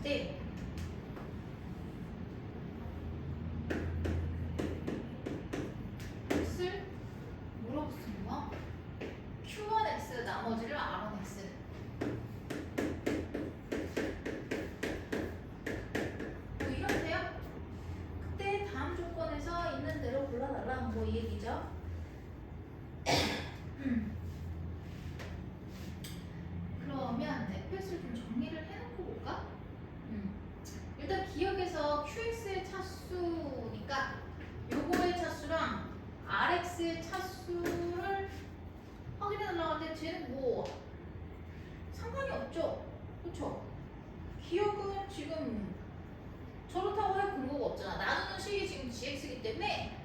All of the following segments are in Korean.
때 x를 물어봤습니다. q1x 나머지를 r1x. 뭐 이렇대요. 그때 다음 조건에서 있는 대로 골라달라. 뭐 이 얘기죠. 그러면 fx를 좀 정리를 해놓고 볼까? 일단 기억에서 qx의 차수니까 요거의 차수랑 rx의 차수를 확인해달라고 하는데 쟤는 뭐 상관이 없죠? 그쵸? 기억은 지금 저렇다고 할 근거가 없잖아. 나누는 식이 지금 gx이기 때문에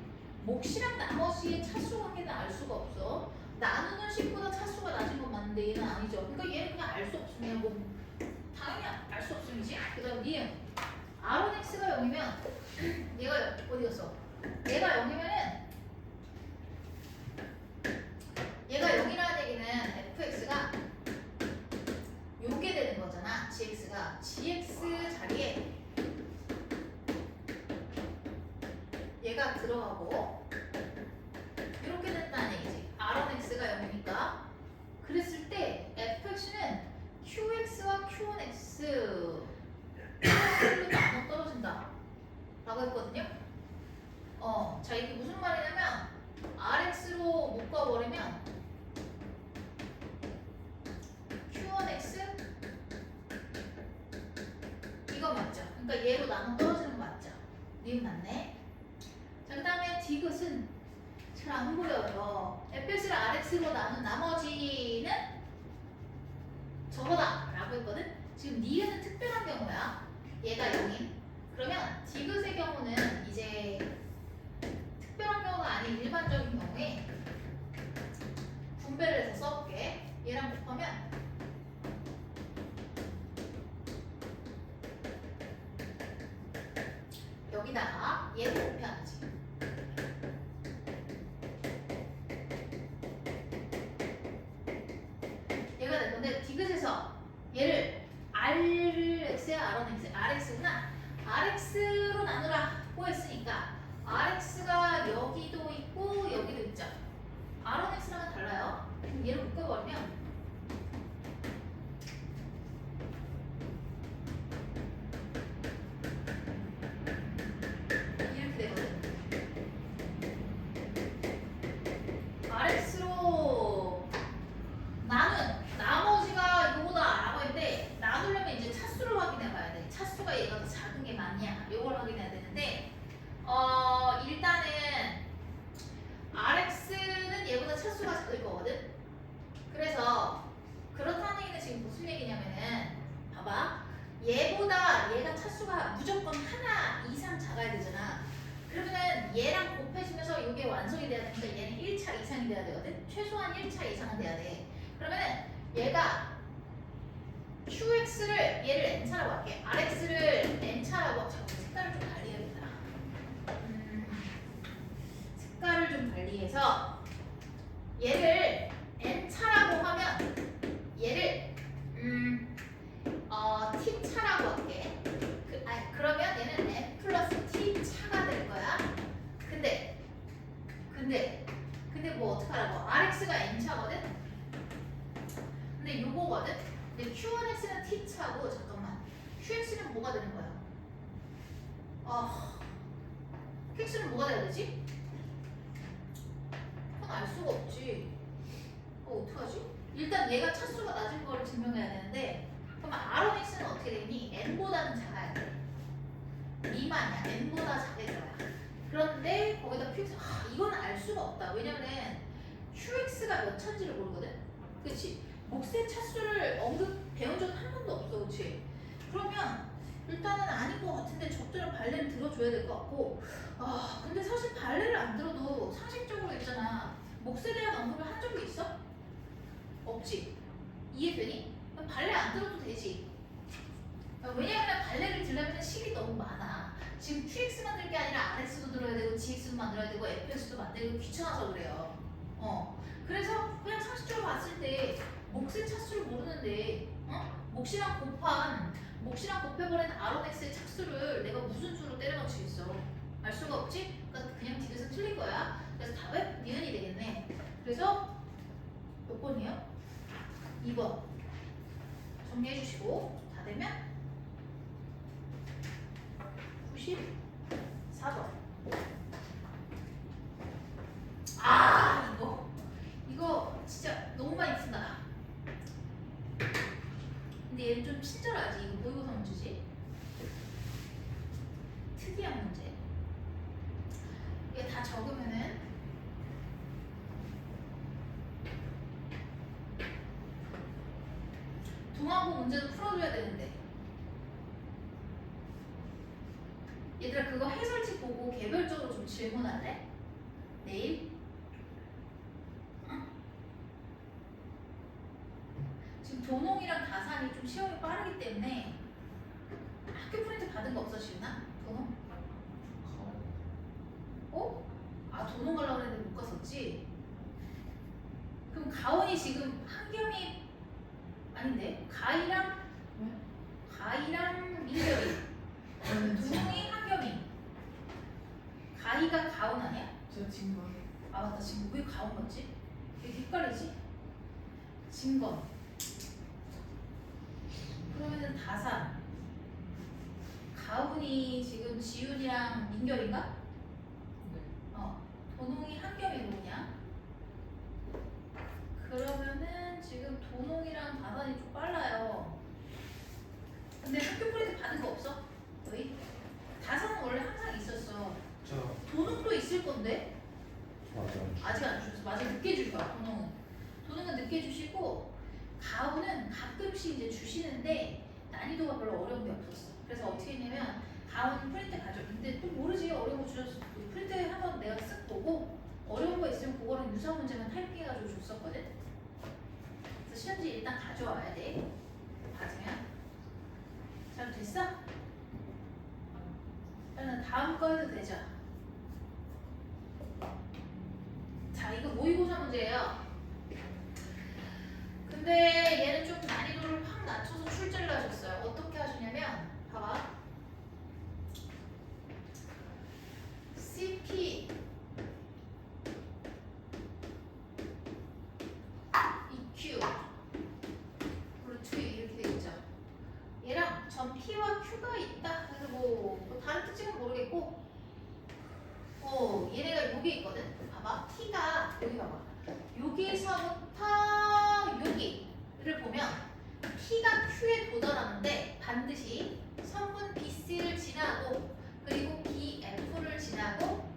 몫이랑 나머지의 차수 관계는 알 수가 없어. 나누는 식보다 차수가 낮은 건 맞는데 얘는 아니죠. 그러니까 얘는 그냥 알 수 없으면 뭐 당연히 알 수 없음이지. 그 다음 니은 r1x가 0이면 얘가 어디 갔어? 얘가 0이면은 얘가 0이라는 얘기는 fx가 요게 되는 거잖아. gx가 gx 자리에 얘가 들어가고 이렇게 된다는 얘기지. r1x가 0이니까 그랬을 때 fx는 qx와 q1x 로 나눠 떨어진다 라고 했거든요. 자 이게 무슨 말이냐면 rx로 묶어버리면 q1x 이거 맞죠? 그러니까 얘로 나눠 떨어지는 거 맞죠? 니은 맞네. 자 그 다음에 디귿은 잘 안 보여요. fx를 rx로 나눈 나머지는 저거다 라고 했거든. 지금 니은은 특별한 경우야. 얘가 0인. 그러면 디귿의 경우는 이제 특별한 경우가 아닌 일반적인 경우에 분배를 해서 써볼게. 얘랑 곱하면 여기다가 얘를 곱해야지. 얘가 될 건데 디귿에서 얘를 rx야 rx구나. rx로 나누라고 했으니까 rx가 여기도 있고 여기도 있죠. r1x랑은 달라요. 그럼 얘를 묶어버리면 이렇게 되거든. rx로 나눈 나머지가 요거다 라고 했는데 나누려면 이제 차수를 확인해 봐야 돼. 차수가 얘가 더 작은 게 맞냐 요걸 확인해야 되는데 일단은 rx는 얘보다 차수가 작을 거거든. 그래서 그렇다는 얘기는 지금 무슨 얘기냐면은 봐봐. 얘보다 얘가 차수가 무조건 하나 이상 작아야 되잖아. 그러면은 얘랑 곱해지면서 이게 완성이 돼야 되니까 얘는 1차 이상이 돼야 되거든. 최소한 1차 이상은 돼야 돼. 그러면은 얘가 qx를 얘를 n차라고 할게. rx를 n차라고 하고 색깔을 좀 관리해야겠다. 색깔을 좀 관리해서 얘를 n차라고 하면 얘를 t차라고 할게. 그러면 얘는 n 플러스 t차가 될 거야. 근데 뭐 어떡하라고? rx가 n차거든? 근데 요거거든? 근데 q1x는 t차고 잠깐만 qx는 뭐가 되는 거야? qx는 뭐가 돼야 되지? 그건 알 수가 없지. 어떡하지? 일단 얘가 차수가 낮은 거를 증명해야 되는데 그러면 r1x는 어떻게 되니? n보다는 작아야 돼. 미만이야. n보다 작을 거야. 그런데 거기다 qx 이건 알 수가 없다. 왜냐면은 qx가 몇 차인지를 모르거든. 그렇지? 몫의 차수를 배운 적은 한 번도 없어. 그렇지? 그러면 일단은 아닌 것 같은데 적절한 발레를 들어줘야 될 것 같고 근데 사실 발레를 안 들어도 상식적으로 있잖아. 몫에 대한 언급을 한 적이 있어? 없지? 이해되니? 그럼 발레 안 들어도 되지. 왜냐면 발레를 들려면 식이 너무 많아. 지금 qx 만들 게 아니라 rx도 들어야 되고 gx도 만들어야 되고 fx도 만들고 귀찮아서 그래요. 그래서 그냥 상식적으로 봤을 때 몫의 차수를 모르는데 몫이랑 곱한 몫이랑 곱해버린 Rx의 착수를 내가 무슨 수로 때려 맞추겠어? 알 수가 없지? 그러니까 그냥 뒤에서 틀린 거야. 그래서 답은 니은이 되겠네. 그래서 몇 번이요? 2번 정리해 주시고 다 되면 94번. 아 이거 진짜 너무 많이 푼다. 근데 얘는 좀 친절하지. 이거 모의고사 문제지. 특이한 문제. 이게 다 적으면은 동화고 문제도 풀어줘야 되는데. 얘들아 그거 해설집 보고 개별적으로 좀 질문할래? 내일? 지금 도농이랑 다산이 좀 시험이 빠르기 때문에 학교 프린트 받은 거 없어 지훈아? 도농? 어? 아 도농 가려고 했는데 못 갔었지? 그럼 가온이 지금 한겸이 아닌데? 가희랑 민결이 도농이 한겸이 가희가 가온 아니야? 저 친구. 아 맞다 지금 왜 가온 같지? 왜 헷갈리지? 진건 그러면은 다산 가훈이 지금 지훈이랑 민결인가? 네. 도농이 한겸이 누구냐? 그러면은 지금 도농이랑 다산이 좀 빨라요. 근데 학교 프린트 받은 거 없어? 너희? 다산은 원래 항상 있었어. 저 도농도 있을 건데 맞아. 아직 안 주셨어. 아직 늦게 줄 거야. 도농은 늦게 주시고 가훈은 가끔씩 이제 주시는데 난이도가 별로 어려운 게 없었어. 그래서 어떻게 했냐면 가훈 프린트 가져. 근데 또 모르지 어려운 거 주셨어. 프린트 한번 내가 쓱 보고 어려운 거 있으면 그거는 유사 문제만 타입해가지고 줬었거든. 그래서 시험지 일단 가져와야 돼. 받으면 잘 됐어? 일단 다음 거 해도 되죠. 자 이거 모의고사 문제예요. 근데 얘는 좀 난이도를 확 낮춰서 출제를 하셨어요. 어떻게 하셨냐면 봐봐. CP EQ 루트 이렇게 돼 있죠. 얘랑 전 P와 Q가 있다. 그래서 뭐 다른 특징은 모르겠고 얘네가 여기 있거든. 봐봐. T가 여기 봐봐. 여기서부터 여기를 보면 T가 Q에 도달하는데 반드시 성분 BC를 지나고 그리고 BF를 지나고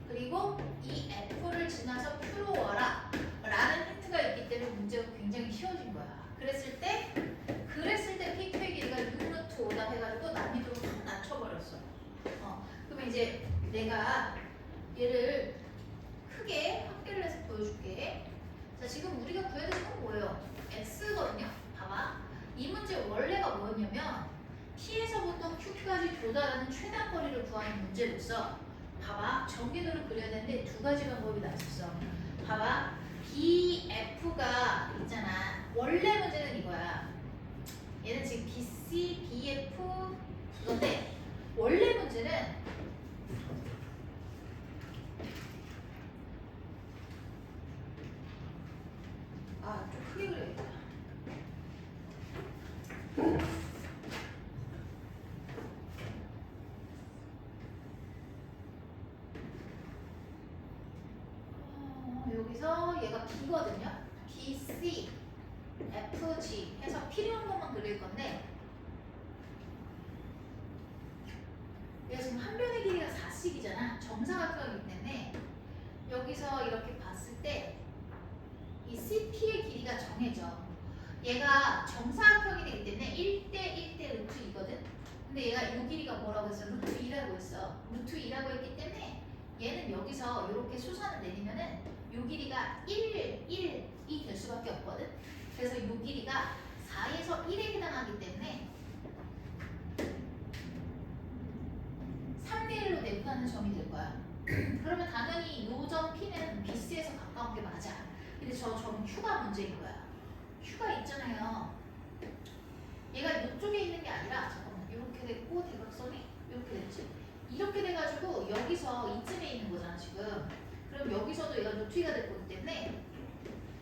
그리고 EF를 지나서 Q로 와라 라는 힌트가 있기 때문에 문제가 굉장히 쉬워진 거야. 그랬을 때 PQ의 길이가 6루트 5다 해가지고 난이도를 확 낮춰버렸어. 그러면 이제 내가 얘를 크게 확대를 해서 보여줄게. 자, 지금 우리가 구해야 되는 건 뭐예요? x거든요. 봐봐. 이 문제 원래가 뭐였냐면 t에서부터 q까지 도달하는 최단 거리를 구하는 문제로서 봐봐. 전개도를 그려야 되는데 두 가지 방법이 나왔어. 봐봐. bf가 있잖아. 원래 문제는 이거야. 얘는 지금 bc, bf 그건데 원래 문제는 좀 크게 그려야겠다. 여기서 얘가 B거든요. BC, FG 해서 필요한 것만 그릴 건데 얘가 지금 한 변의 길이가 4씩이잖아. 정사각형이기 때문에 여기서 이렇게 봤을 때 이 CP의 길이가 정해져. 얘가 정사각형이 되기 때문에 1대 1대 루트 2거든. 근데 얘가 이 길이가 뭐라고 했어? 루트 2라고 했어. 루트 2라고 했기 때문에 얘는 여기서 이렇게 수선을 내리면은 이 길이가 1이 될 수밖에 없거든. 그래서 이 길이가 4에서 1에 해당하기 때문에 3대 1로 내분하는 점이 될 거야. 그러면 당연히 이 점 P는 BC에서 가까운 게 맞아. 근데 저 점은 Q가 문제인 거야. Q가 있잖아요. 얘가 이쪽에 있는 게 아니라 잠깐만 이렇게 됐고 대각선이 이렇게 됐지. 이렇게 돼가지고 여기서 이쯤에 있는 거잖아 지금. 그럼 여기서도 얘가 루트 2가 될 거기 때문에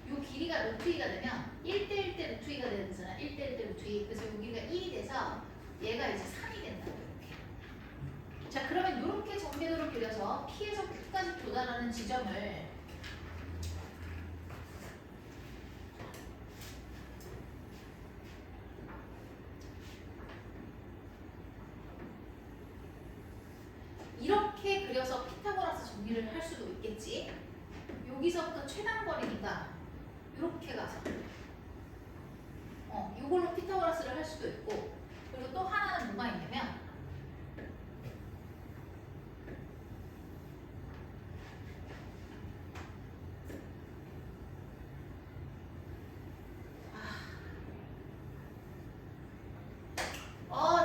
요 길이가 루트 2가 되면 1대 1대 루트 2가 되는 거잖아. 1대 1대 루트 2. 그래서 요 길이가 1이 돼서 얘가 이제 3이 된다고 이렇게. 자 그러면 이렇게 전개도를 그려서 P에서 Q까지 도달하는 지점을 이렇게 그려서 피타고라스 정리를 할 수도 있겠지. 여기서부터 최단거리니까 이렇게 가서 이걸로 피타고라스를 할 수도 있고, 그리고 또 하나는 뭐가 있냐면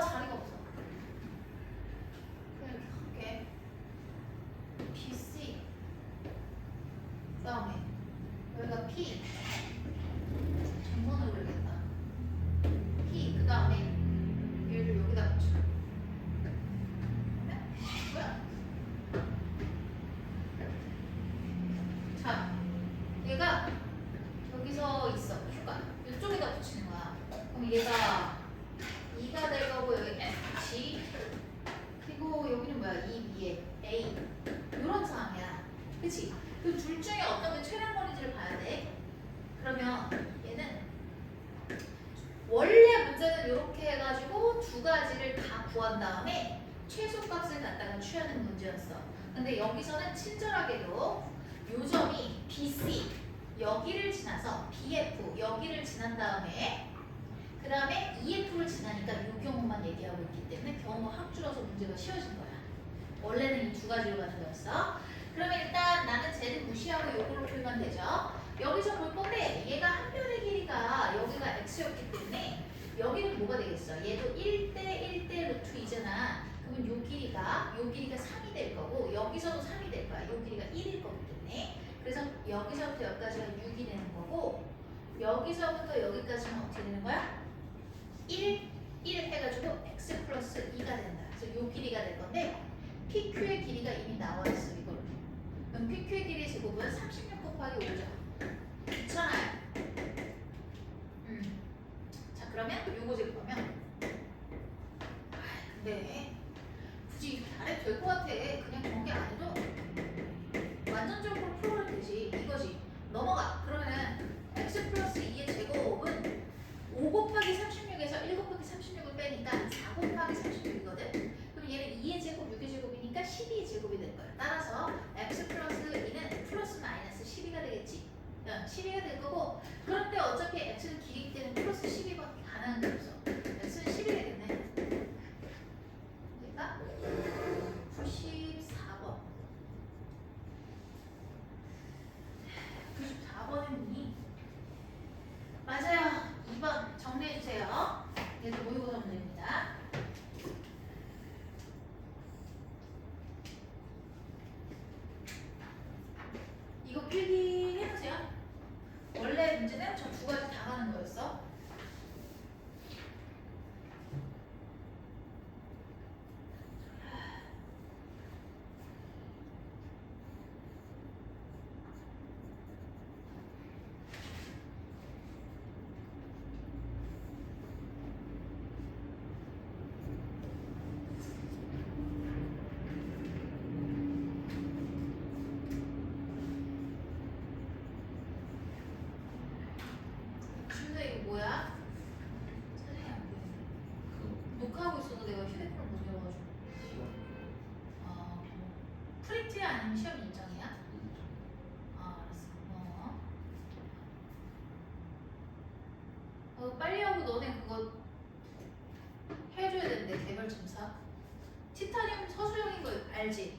자리가 없어. 그냥 이렇게 할게. BC 그다음에 여기가 P 정문을 그리겠다. P 그다음에 얘를 여기다 붙여. 그러면 뭐야? 자, 얘가 여기서 있어. Q가 이쪽에다 붙이는 거야. 그럼 얘가 2가 될 거고 여기 G 그리고 여기는 뭐야? 이 위에 A 이런 상황이야. 그치? 그 둘 중에 어떤 게 최단거리인지를 봐야 돼. 그러면 얘는 원래 문제는 이렇게 해가지고 두 가지를 다 구한 다음에 최소값을 갖다가 취하는 문제였어. 근데 여기서는 친절하게도 요 점이 BC 여기를 지나서 BF 여기를 지난 다음에 그 다음에 EF를 지나니까 이 경우만 얘기하고 있기 때문에 경우 확 줄어서 문제가 쉬워진 거야. 원래는 이 두 가지로 가는 거였어. 그러면 일단 나는 쟤를 무시하고 요걸로 풀면 되죠. 여기서 볼 건데 얘가 한 변의 길이가 여기가 x였기 때문에 여기는 뭐가 되겠어? 얘도 1대 1대 루트 2잖아. 그러면 요 길이가 3이 될 거고 여기서도 3이 될 거야. 요 길이가 1일 거기 때문에. 그래서 여기서부터 여기까지가 6이 되는 거고 여기서부터 여기까지는 어떻게 되는 거야? 1 해가지고 x 플러스 2가 된다. 그래서 요 길이가 될 건데 PQ의 길이가 이미 나와 있어 이걸로. 그럼 PQ의 길이의 제곱은 36 곱하기 5죠. 괜찮아요. 자 그러면 요거 제곱하면 근데 굳이 이렇게 안 해도 될 것 같아. 그냥 전개 안 해도 완전적으로 풀어도 되지. 이거지. 넘어가. 그러면은 x 플러스 2의 제곱은 5 곱하기 36에서 1 곱하기 36을 빼니까 4 곱하기 36이거든. 그럼 얘는 2의 제곱, 6의 제곱이니까 12의 제곱이 될 거야. 따라서 x 플러스 2는 플러스 마이너스 12가 되겠지. 12가 될 거고 그런데 어차피 x는 길이기 때문에 플러스 12밖에 가능한 게 없어. x는 11이 되겠네. 그러니까 94번. 94번은 맞아요. 2번 정리해주세요. 얘도 모의고사 문제입니다. 이거 필기 해보세요. 원래 문제는 저 두 가지 다 가는 거였어. 준서 이거 뭐야? 사진이 안 보이네. 녹화하고 있어도 내가 휴대폰을 못 열어가지고. 프린트야 아니면 시험 일정이야? 알았어. 빨리 하고 너네 그거 해줘야 되는데 개별 첨사. 티타늄 서술형인 거 알지?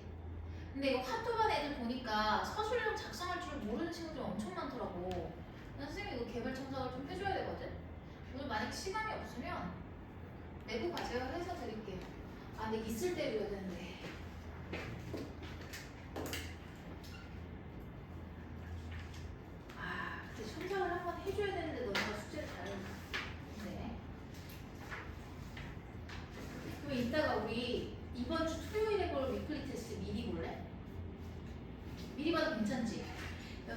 근데 이거 화투반 애들 보니까 서술형 작성할 줄 모르는 친구들이 엄청 많더라고. 선생님이 이거 개별 첨삭을 좀 해줘야 되거든? 오늘 만약 시간이 없으면 내부 과제를 해서 드릴게요. 근데 있을 때 해줘야 되는데. 근데 첨삭을 한번 해줘야 되는데 너네가 숙제를 잘했네. 이따가 우리 이번 주 토요일에 볼 위클리 테스트 미리 볼래? 미리 봐도 괜찮지?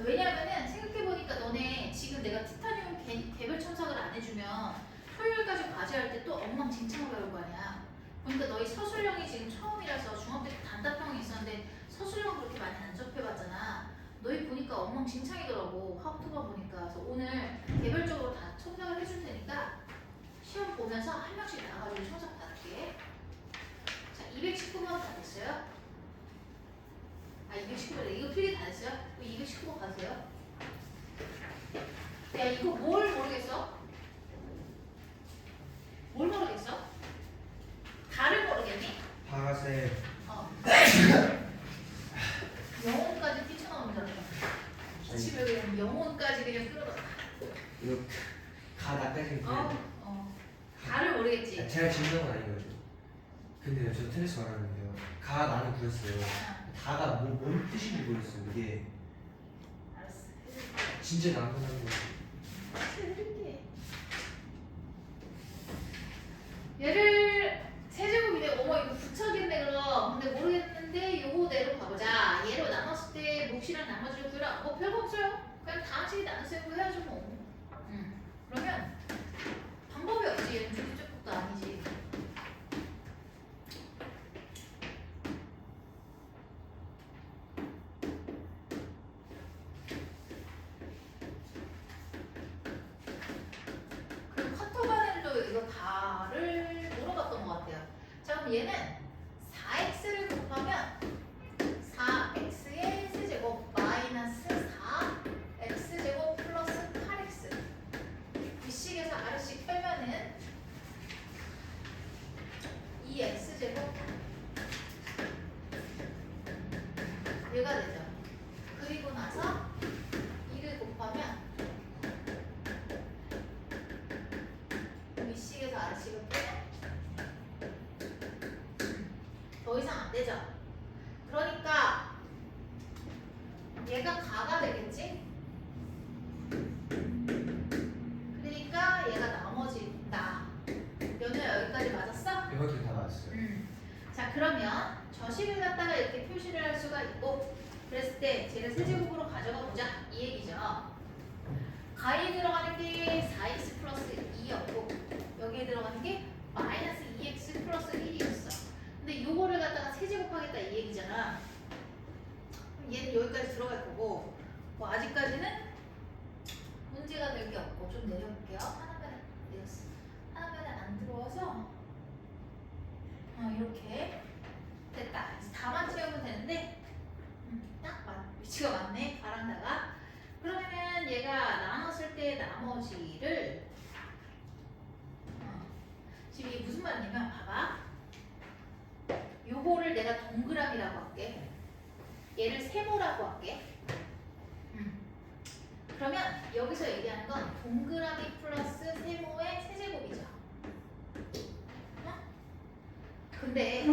왜냐면은 생각해보니까 너네 지금 내가 티타늄 개별 첨삭을 안 해주면 토요일까지 과제할 때 또 엉망진창으로 배울 거 아니야. 그러니까 너희 서술형이 지금 처음이라서 중학교 때 단답형이 있었는데 서술형 그렇게 많이 안 접해봤잖아. 너희 보니까 엉망진창이더라고. 화학토가 보니까. 그래서 오늘 개별적으로 다 첨삭을 해줄 테니까 시험 보면서 한 명씩 나가가지고 첨삭 받을게. 자, 219번 다 됐어요? 아, 219번 이거 필기 다 됐어요? 219번 가세요. 야, 이거 뭘 모르겠어? 뭘 모르겠어? 다를 모르겠니? 파가세 영혼까지 뛰쳐나오는 줄 알았다. 기침을 그냥 영혼까지 그냥 끌어다. 이거 가 나까지 다를 모르겠지? 제가 질문한 건 아니거든요. 근데 저 테니스 말하는데요. 가 나는 구했어요. 다가 뭔 뜻인지 모르겠어요. 이게 알았어. 진짜 나무라는 거. 해줄게. 얘를 세제곱이네. 어머 이거 붙여야겠네 그럼. 근데 모르겠는데 요거대로 가보자. 얘로 나눴을 때 몫이랑 나머지를 구해라. 뭐 별거 없어요. 그냥 다음 식이 나눴어요. 해야죠 뭐. 그러면 방법이 없지. 얘는 조기적국도 아니지. 그리고 카토바넬도 이거 다를 물어봤던 것 같아요. 자 그럼 얘는 4x를 곱하면 4x의 세제곱 마이너스 4x제곱 플러스 8x 윗식에서 아래식 빼면은 2x제곱 얘가 되죠. 그리고 나서 2를 곱하면 윗식에서 아래식을 빼면 더 이상 안 되죠. 그러니까 얘가 가가 되겠지? 그러니까 얘가 나머지 나. 연우야 여기까지 맞았어? 이것도 다 나왔어요. 자 그러면 저식을 갖다가 이렇게 표시를 할 수가 있고 그랬을 때 쟤를 세제곱으로 가져가 보자 이 얘기죠. 가에 들어가는 게 4x 플러스 2였고 여기에 들어가는 게 마이너스 2x 플러스 1이었어. 근데 요거를 갖다가 세제곱하겠다 이 얘기잖아. 그럼 얘는 여기까지 들어갈 거고 뭐 아직까지는 문제가 될 게 없고 좀 내려볼게요. 하나만 내렸어. 하나만 안 들어와서 이렇게 됐다. 이제 다만 채우면 되는데 위치가 맞네. 바란다가 그러면은 얘가 나눴을 때 나머지를 지금 이게 무슨 말이냐면 봐봐. 요거를 내가 동그라미라고 할게. 얘를 세모라고 할게. 그러면 여기서 얘기하는 건 동그라미 플러스 세모의 세제곱이죠. 근데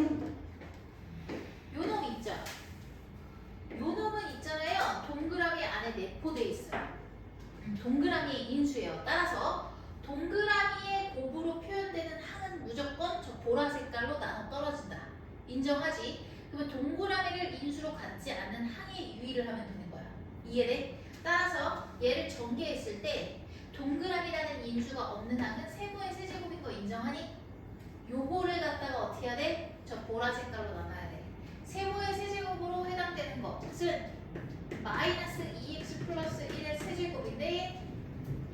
요 놈 있죠? 요 놈은 있잖아요. 동그라미 안에 내포돼 있어요. 동그라미 인수예요. 따라서 동그라미의 곱으로 표현되는 항은 무조건 저 보라 색깔로 나눠 떨어진다. 인정하지? 그러면 동그라미를 인수로 갖지 않는 항의 유의를 하면 되는 거야. 이해돼? 따라서 얘를 전개했을 때 동그라미라는 인수가 없는 항은 세모의 세제곱인 거 인정하니? 요거를 갖다가 어떻게 해야 돼? 저 보라 색깔로 나눠야 돼. 세모의 세제곱으로 해당되는 것은 마이너스 2x 플러스 1의 세제곱인데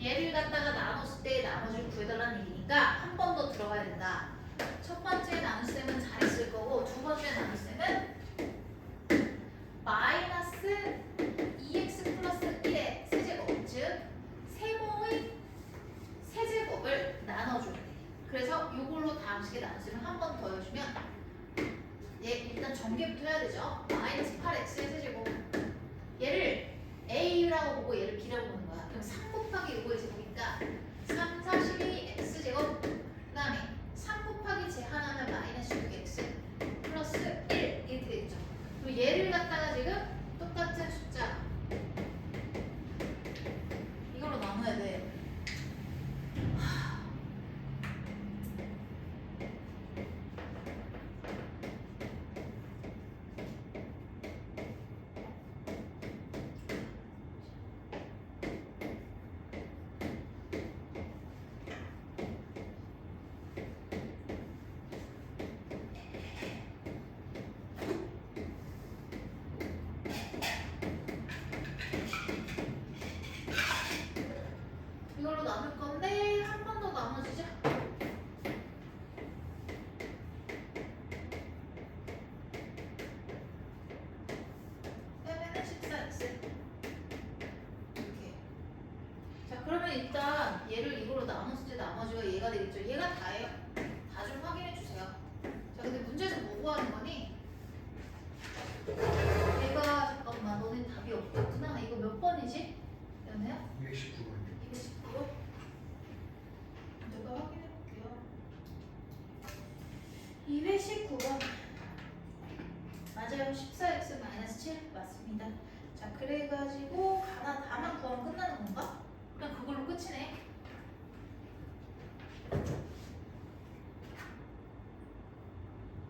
얘를 갖다가 나눴을 때 나머지를 구해달라는 얘기니까 한 번 더 들어가야 된다. 첫 번째 나눗셈은 잘했을 거고 두 번째 나눗셈은 마이너스 2x 플러스 1의 세제곱 즉 세모의 세제곱을 나눠줘야 돼. 그래서 이걸로 다음 식의 나눗셈을 한 번 더 해주면 얘 일단 전개부터 해야 되죠. 마이너스 8x의 세제곱 얘를 a라고 보고 얘를 b라고 보는 거야. 그럼 3 곱하기 요거의 제곱이니까 3, 4, 12 x제곱 그 다음에 3 곱하기 제 하나는 마이너스 6x 플러스 1 이렇게 되겠죠. 그리고 얘를 갖다가 지금 똑같은 숫자 이걸로 나눠야 돼. 일단 얘를 이거로 나눴을 때 나머지가 얘가 되겠죠. 얘가 다예요. 다 좀 확인해 주세요. 자, 근데 문제에서 뭐 구하는 거니? 얘가 잠깐만 너네 답이 없겠구나. 이거 몇 번이지? 연애야? 219번이요. 219요? 내가 확인해 볼게요. 219번. 맞아요. 14x-7 맞습니다. 자, 그래가지고 가나 다만 구하면 끝나는 건가? 그냥 그걸로 끝이네.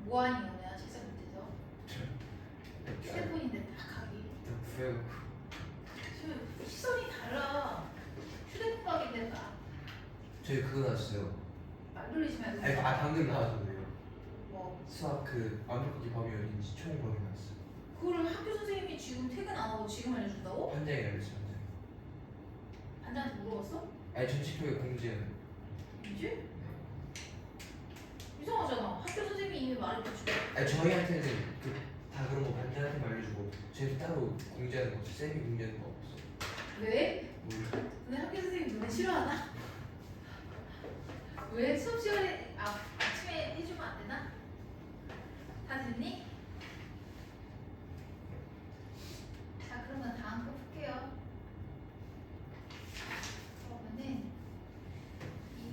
뭐하니 연애야 책상 밑에서? 휴대폰인데 딱 하기. 구해요. 지금 시선이 달라. 휴대폰 각인데 딱. 저희 그거 나왔어요. 말 돌리지 말고. 아니, 방금 나왔었네요. 뭐 수학 그 완벽하게 범위 어딘지 총 범위 나왔어요. 그거를 학교 선생님이 지금 퇴근 안 하고 지금 알려준다고? 현장에 알렸어요. 현장에. 반장한테 물어봤어? 아니 전체표에 공지는. 이제? 이상하잖아. 학교 선생님이 이미 말해줬지. 아니 저희한테는 다 그런 거 반장한테 알려주고 저희 따로 공지하는 거 없어. 쌤이 공지하는 거 없어. 왜? 몰라. 근데 학교 선생님 너네 싫어하나? 왜 수업 시간에 아침에 해주면 안 되나? 다 됐니? 자, 그러면 다음 거 볼게요. 그러면은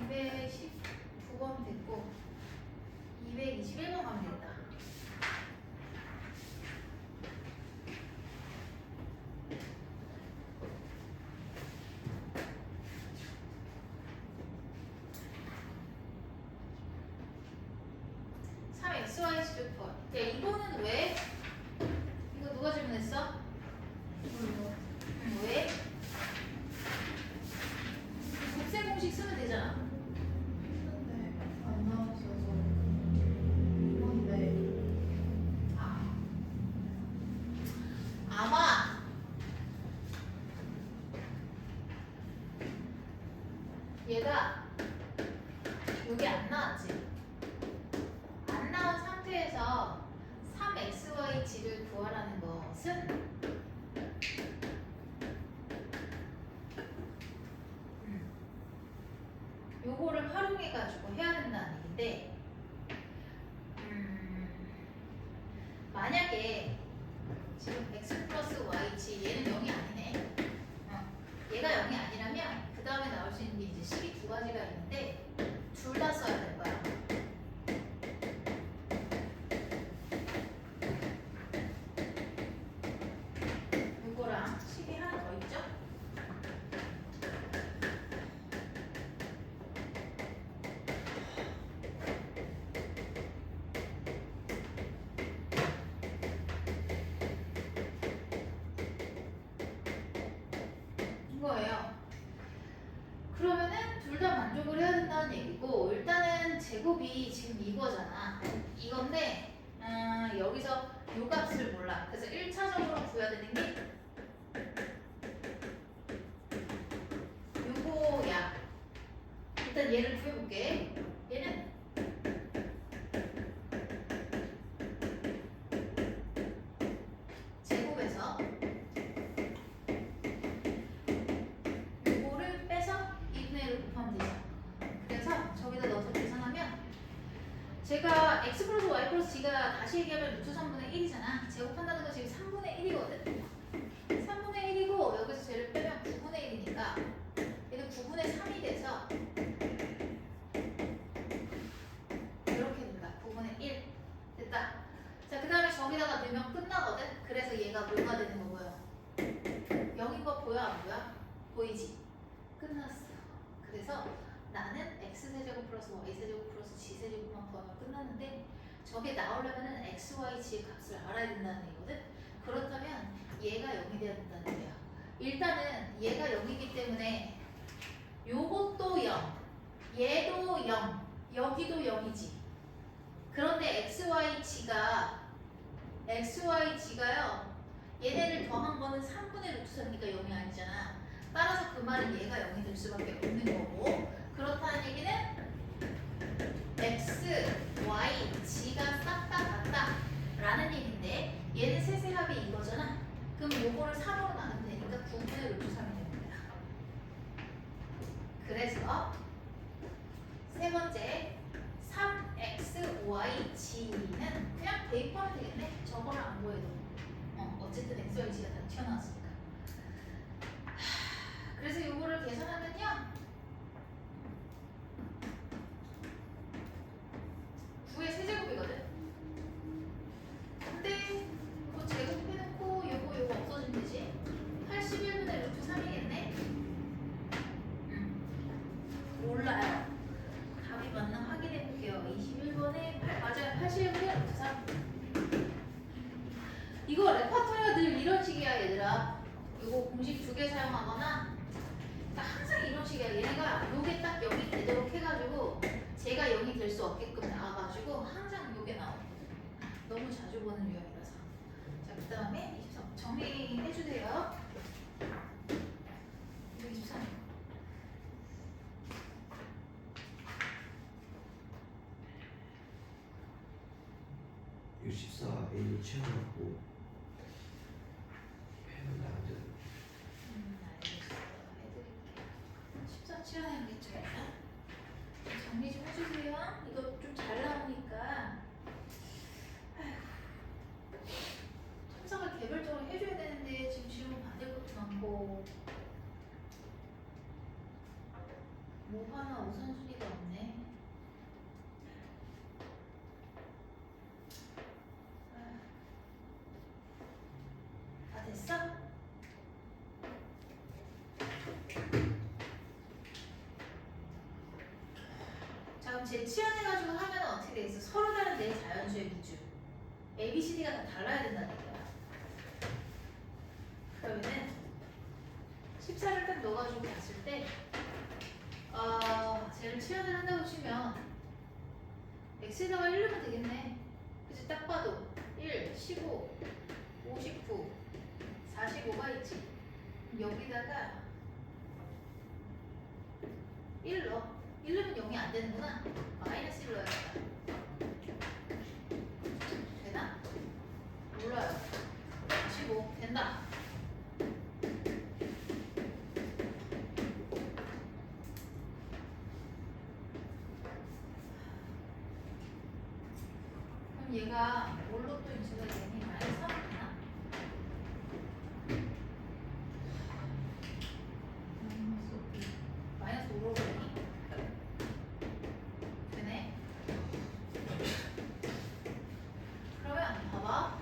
219번 됐고 221번 가면 된다. XY 시조퍼. 야, 이거는 왜? 이거 누가 질문했어? 왜? 곱셈 공식 쓰면 되잖아. 근데 안 나왔어서 뭔데? 아마 얘가 여기 안 나왔지? 안 나온 상태에서 3xy지를 구하라는 것은 요거를 활용해 가지고 해야 된다는 얘기인데 만약에 지금 x 플러스 y지 얘는 0이 아니네. 얘가 0이 아니라면 그 다음에 나올 수 있는 게 이제 식이 두 가지가 있는데 둘 다 써야 될 거야. 요거랑 식이 하나 더 있죠? 이거예요. 그러면은 둘 다 만족을 해야 된다는 얘기고 일단은 제곱이 지금 이거잖아. 이건데 여기서 요 값을 몰라. 그래서 1차적으로 구해야 되는 게 요거야. 일단 얘를 구해볼게. 얘는 제곱에서 요거를 빼서 2분의 1을 곱하면 되죠. 그래서 저기다 넣어서 계산하면 제가 x 플러스 y 플러스 g가 다시 얘기하면 루트 3분의 1이잖아. 제곱한다는 건 지금 3분의 1이거든. 3분의 1이고 여기서 쟤를 빼면 9분의 1이니까 얘는 9분의 3이 돼서 이렇게 된다. 9분의 1 됐다. 자, 그 다음에 저기다가 넣으면 끝나거든. 그래서 얘가 뭐가 되는 거고요? 0인 거 보여 안 보여? 보이지? 끝났어. 그래서 나는 x세제곱 플러스 y세제곱 플러스 g세제곱만 구하면 끝나는데 저게 나오려면은 x, y, g의 값을 알아야 된다는 얘기거든. 그렇다면 얘가 0이 돼야 된다는 거야. 일단은 얘가 0이기 때문에 요것도 0, 얘도 0, 여기도 0이지. 그런데 x, y, g가요. 얘네를 더한 거는 3분의 루트 3니까 0이 아니잖아. 따라서 그 말은 얘가 0이 될 수밖에 없는 거고 그렇다는 얘기는 x, y, g가 싹 다 같다 라는 얘기인데 얘는 세세합이 이거잖아. 그럼 요거를 3으로 나누면 되니까 9분의 루트 3이 됩니다. 튀어나왔으니까. 그래서 이거를 계산하면요 9의 세제곱이거든. 근데 이거 제곱해놓고 요거 없어지면 되지. 81분의 루트 3이겠네. 몰라요. 답이 맞나 확인해볼게요. 21번에 맞아요. 81분의 루트 3. 이거 레파토리가 늘 이런 식이야 얘들아. 이거 공식 2개 사용하거나 그러니까 항상 이런 식이야. 얘네가 요게 딱 0이 되도록 해가지고 제가 0이 될 수 없게끔 나와가지고 항상 요게 나와. 너무 자주 보는 유형이라서. 자, 그 다음에 23 정리해주세요. 23. 이거 14 A를 채워놓고 해면 안 돼. 알겠어요. 해드릴게요. 14 치환해야겠죠. 정리 좀 해주세요. 이거 좀 잘 나오니까. 첨삭을 개별적으로 해줘야 되는데 지금 질문 받을 것도 많고 뭐 하나 우선순위가 없네. 다 됐어? 자 그럼 재치환해가지고 하면 어떻게 되겠어? 서로 다른 네 자연수의 기준 A, B, C, D가 다 달라야 된다는 얘기야. 그러면은 14를 딱 넣어가지고 봤을 때 쟤를 치환을 한다고 치면 x에다가 1 넣으면 되겠네. 그치? 딱 봐도 1, 15, 59, 45가 있지. 그럼 여기다가 1 넣어. 1 넣으면 0이 안 되는구나. 마이너스 1 넣어야겠다. 되나? 몰라요. 15 된다. 그럼 얘가 뭘로 또 인수가 되니? 마이너스 3 되나? 마이너스 5로 되니? 되네? 그러면 봐봐.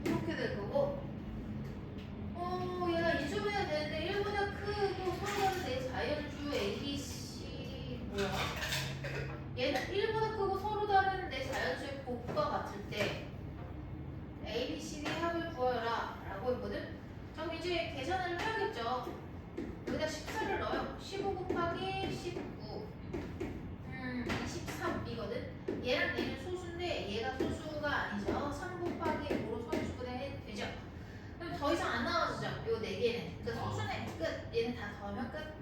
이렇게 될 거고 얘가 이주분해야 되는데 1보다 크고 서로 다른 네 자연수 A, B, C 뭐야? 얘는 1보다 크고 서로 다른 네 자연수의 곱과 같을 때 A, B, C, D 합을 구하여라 라고 했거든? 그럼 이제 계산을 해야겠죠. 여기다 14를 넣어요. 15 곱하기 19 23이거든? 얘랑 얘는 소수인데 얘가 소수가 아니죠. 3 곱하기 5로 소수분해 되죠. 그럼 더 이상 안 나와지죠. 요 4개는. 그러니까 소수네 끝. 얘는 다 더하면 끝.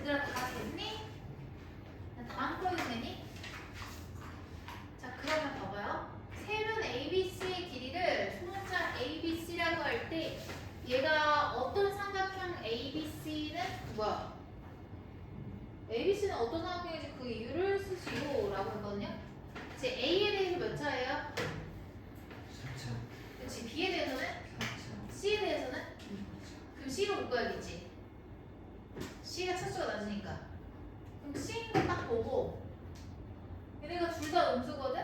얘들아 다 됐니? 다음 거 있니? 자 그러면 봐봐요. 세면 ABC의 길이를 소문자 ABC라고 할 때 얘가 어떤 삼각형 ABC는 뭐야? ABC는 어떤 삼각형인지 그 이유를 쓰시오 라고 했거든요. 이제 A에 대해서 몇 차예요? 4차. 그치. B에 대해서는? 4차. C에 대해서는? 그럼 C로 묶어야겠지. C가 차수가 낮으니까. 그럼 C인 거 딱 보고 얘네가 둘 다 음수거든?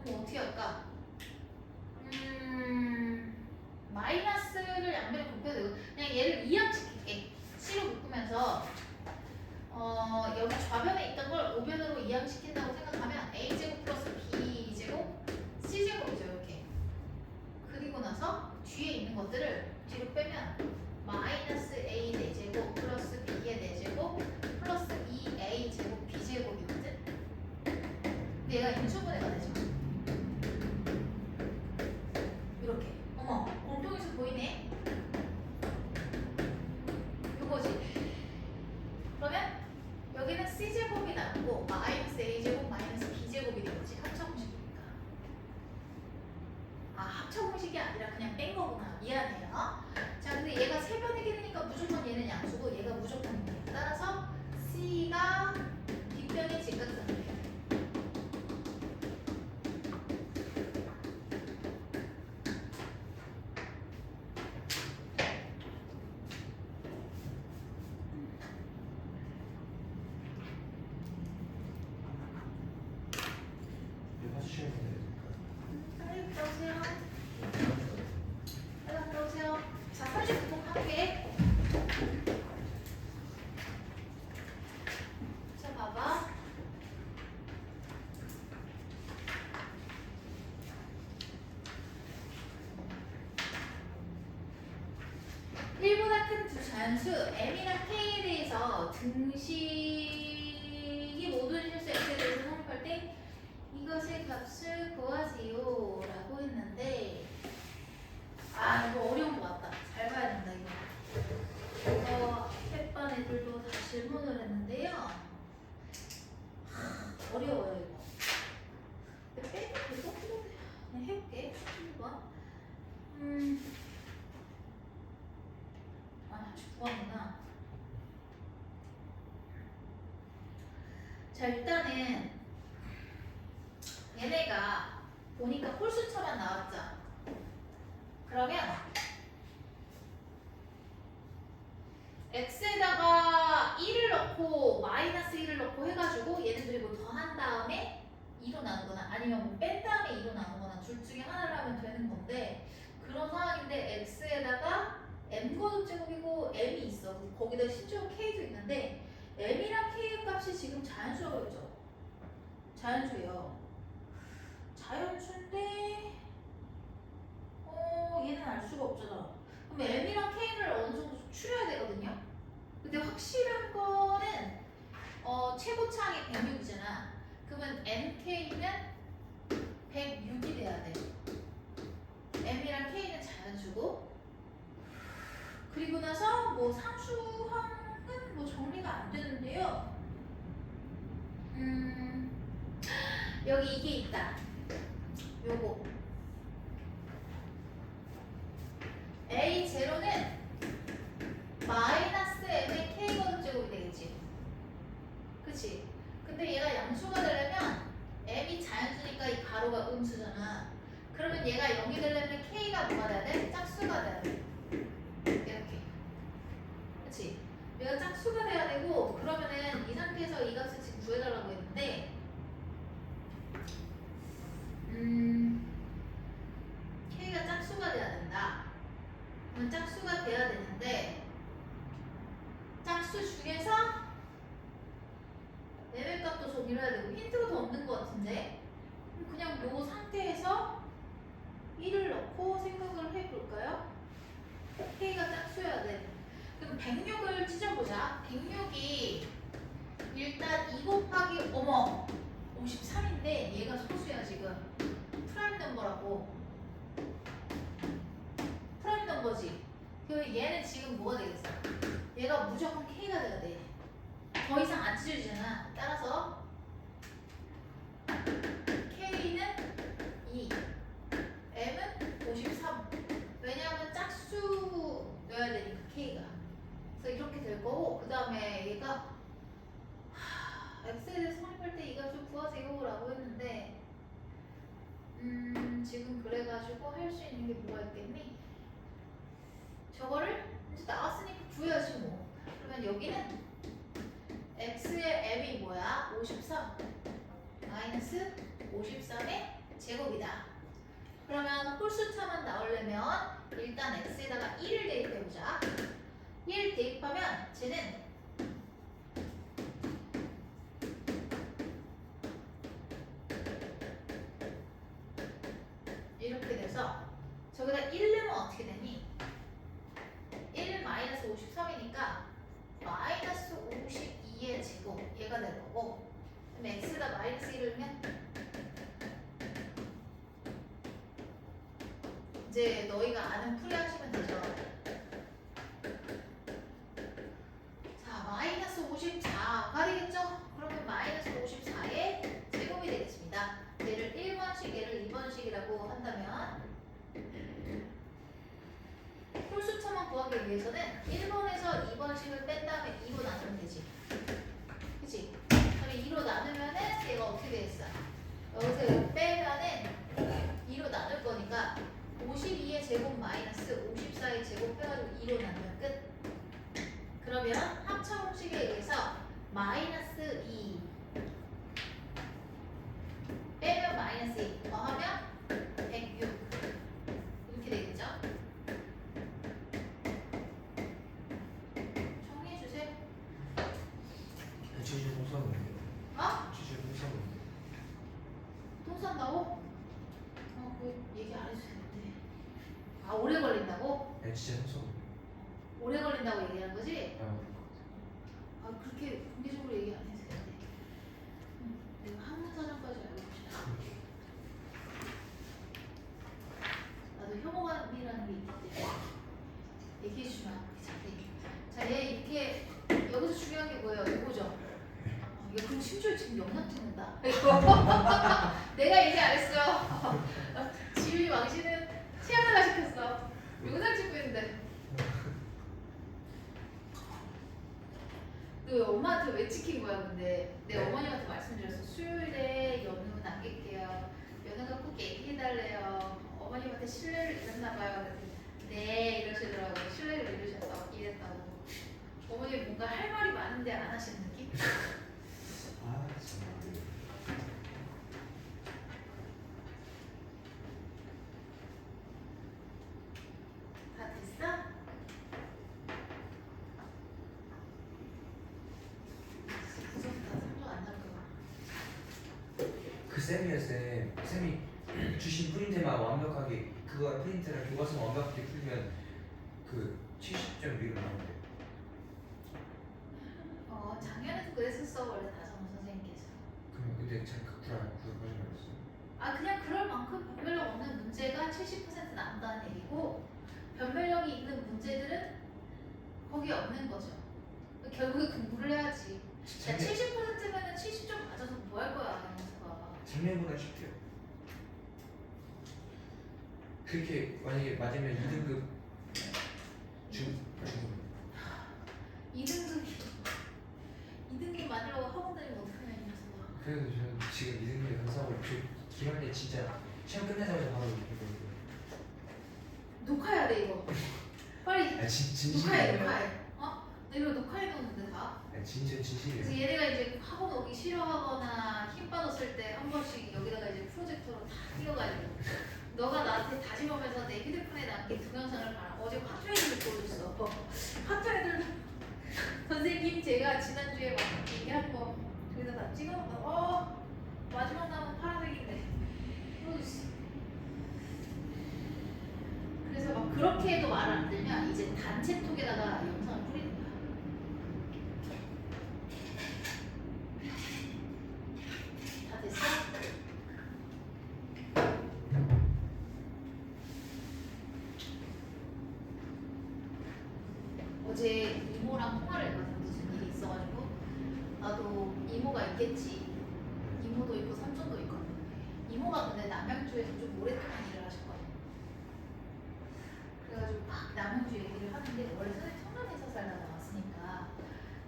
그럼 어떻게 할까? 마이너스를 양변에 곱해도 되고 그냥 얘를 이항시킬게. C로 묶으면서 여기 좌변에 있던 걸 우변으로 이항시킨다고 생각하면 a제곱 마이너스 b제곱이 되겠지. 합쳐공식이니까. 아, 합쳐공식이 아니라 그냥 뺀 거구나. 미안해요. 자, 근데 얘가 세 변이게 되니까 무조건 얘는 양수고 얘가 무조건 이에요. 따라서 c가 뒷변이 직각삼이에요. 이거 해주시면 됩니까? 빨리 갔다 오세요. 빨리 갔다 오세요. 자, 39번 할게. 자, 봐봐. 일보다 큰 두 자연수 m이랑 k에 대해서 등식이 모든 실수 x에 대해서 성립할 때 이것의 값을 구하세요 라고 했는데, 아 이거 어려운 거 같다. 잘 봐야 된다 이거. 이거 햇반 애들도 다 질문을 했는데요. 어려워요 이거. 근데 빼도 될것 같은데 그냥 해볼게. 1번. 아 9번이구나. 자, 일단은 얘네가 보니까 홀수처만 나왔죠. 그러면 x에다가 1을 넣고 마이너스 1을 넣고 해가지고 얘네들이 뭐 더한 다음에 2로 나누거나 아니면 뭐 뺀 다음에 2로 나누거나 둘 중에 하나를 하면 되는 건데, 그런 상황인데 x에다가 m거듭 제곱이고 m이 있어. 거기다 심지어 k도 있는데 m이랑 k의 값이 지금 자연수라고 그랬죠. 자연수예요. 자연수인데 얘는 알 수가 없잖아. 그럼 m이랑 k를 어느 정도 추려야 되거든요. 근데 확실한 거는 최고차항이 106이잖아. 그러면 mk는 106이 돼야 돼. m이랑 k는 자연수고, 그리고 나서 뭐 상수항은 뭐 정리가 안 되는데요. 여기 이게 있다. 요거 A0는 마이너스 m의 k거듭 제곱이 되겠지. 그치? 근데 얘가 양수가 되려면 m이 자연수니까 이 가로가 음수잖아. 그러면 얘가 0이 되려면 k가 뭐가 돼야 돼? 짝수가 돼야 돼. 이렇게. 그치? 얘가 짝수가 돼야 되고, 그러면은 이 상태에서 이 값을 지금 구해달라고 했는데, k가 짝수가 돼야 된다. 그럼 짝수가 돼야 되는데, 짝수 중에서 레벨 값도 정의를 해야 되고, 힌트가 더 없는 것 같은데, 그냥 요 상태에서 1을 넣고 생각을 해볼까요? k가 짝수여야 돼. 그럼 106을 찢어보자. 106이 일단 2 곱하기 53인데 얘가 소수야 지금. 프라임 넘버라고. 프라임 넘버지. 그럼 얘는 지금 뭐가 되겠어? 얘가 무조건 k가 돼야 돼. 더 이상 안 찢어지잖아. 따라서 k는 2, m은 53. 왜냐하면 짝수여야 되니까 k가. 그래서 이렇게 될 거고, 그 다음에 얘가 x에 대해서 성립할 때 이 값을 구하세요 라고 했는데, 지금 그래가지고 할 수 있는 게 뭐가 있겠니? 저거를 이제 나왔으니까 구해야지 뭐. 그러면 여기는 x의 m이 뭐야? 53 마이너스 53의 제곱이다. 그러면 홀수차만 나오려면 일단 x에다가 1을 대입해보자. 1 대입하면 쟤는 이렇게 돼서 저기다 1 넣으면 어떻게 되니? 1 마이너스 53이니까 마이너스 52의 제곱 얘가 될 거고, 그럼 x에다 마이너스 1을 넣으면 이제 너희가 아는 풀이 하시면 되죠. 자, 마이너스 54가 되겠죠? 그러면 마이너스 54에 한다면 홀수차만 구하기 위해서는 1번에서 2번씩을 뺀 다음에 2로 나누면 되지. 그치? 그럼 2로 나누면은 얘가 어떻게 되겠어? 여기서 이거 빼면은 2로 나눌 거니까 52의 제곱 마이너스 54의 제곱 빼가지고 2로 나누면 끝. 그러면 합차 공식에 의해서 마이너스 2 빼면 마이너스 2 더하면 106 이렇게 되겠죠? 정리해주세요. 취준 홍사는 어? 취준 홍사는 돈 산다고? 그거 얘기 안 해도 되는데. 아, 오래 걸린다고? 아니 진짜 홍사. 오래 걸린다고 얘기하는 거지? 아, 아, 그렇게 공개적으로 얘기 안 해도 되는데. 내가 한문사전까지 알고 싶다. 나도 혐오감이라는 게 있기 때문에 얘기해주면 괜찮대. 자, 얘 이렇게 여기서 중요한 게 뭐예요? 이거죠? 이거 그럼 심지어 지금 영상 찍는다? 내가 얘기 안 했어. 지훈이 왕씨는 체험을 시켰어. 영상 찍고 있는데. 너 엄마한테 왜 찍힌 거야 근데? 내 네? 어머님한테 말씀드렸어. 수요일에 연우 남길게요. 연우가 꼭 얘기해달래요. 어머님한테 신뢰를 잃었나 봐요. 그랬더니 네 이러시더라고. 신뢰를 잃으셨다고 이랬다고. 어머님 뭔가 할 말이 많은데 안 하시는 느낌? 아 정말. 다 됐어? 무섭다. 상종 안 나올 거야. 그 쌤이 주신 프린트만 완벽하게 그거 프린트랑 교과서만 완벽하게 풀면 그 70점 위로 나오는데. 작년에도 그랬었어. 원래 다정우 선생님께서. 그러면 근데 잘 그걸 거짓말했어. 아, 그냥 그럴 만큼 변별력 없는 문제가 70% 남다는 얘기고 변별력이 있는 문제들은 거기 없는 거죠. 결국에 공부를 해야지. 야, 70%면은 70점 맞아서 뭐 할 거야, 이러면서. 작년보다 쉽대요. 그렇게 만약에 맞으면 2등급 중 2등급 맞으려고 학원 다니면 어떡하냐, 이 녀석아. 그래도 저는 지금 2등급에 감사하고 기말에 진짜 시험 끝나자마자 바로 이거 녹화해야 돼, 이거. 빨리 녹화해, 진심이에요. 녹화해. 너 이거 녹화해 놓는데 다? 진심이에요. 그래서 얘네가 이제 학원 오기 싫어하거나 힘 빠졌을 때 한 번씩 여기다가 이제 프로젝터로 다 띄워가지고 너가 나한테 다짐하면서 내 휴대폰에 남긴 동영상을 봐라. 어제 화투애들을 보여줬어. 화투애들 선생님 제가 지난주에 막 얘기한 거 저기다 다 찍어놓고 마지막 남은 파란색인데 보여줬어. 그래서 막 그렇게 해도 말을 안 들면 이제 단체톡에다가 영상을 뿌리는 거야. 다 됐어? 어제 이모랑 통화를 했거든. 무슨 일이 있어가지고 나도 이모가 있겠지. 이모도 있고 삼촌도 있거든. 이모가 근데 남양주에서 좀 오랫동안 일을 하셨거든. 그래가지고 막 남양주 얘기를 하는데 원래 선생님 성남에서 살다가 왔으니까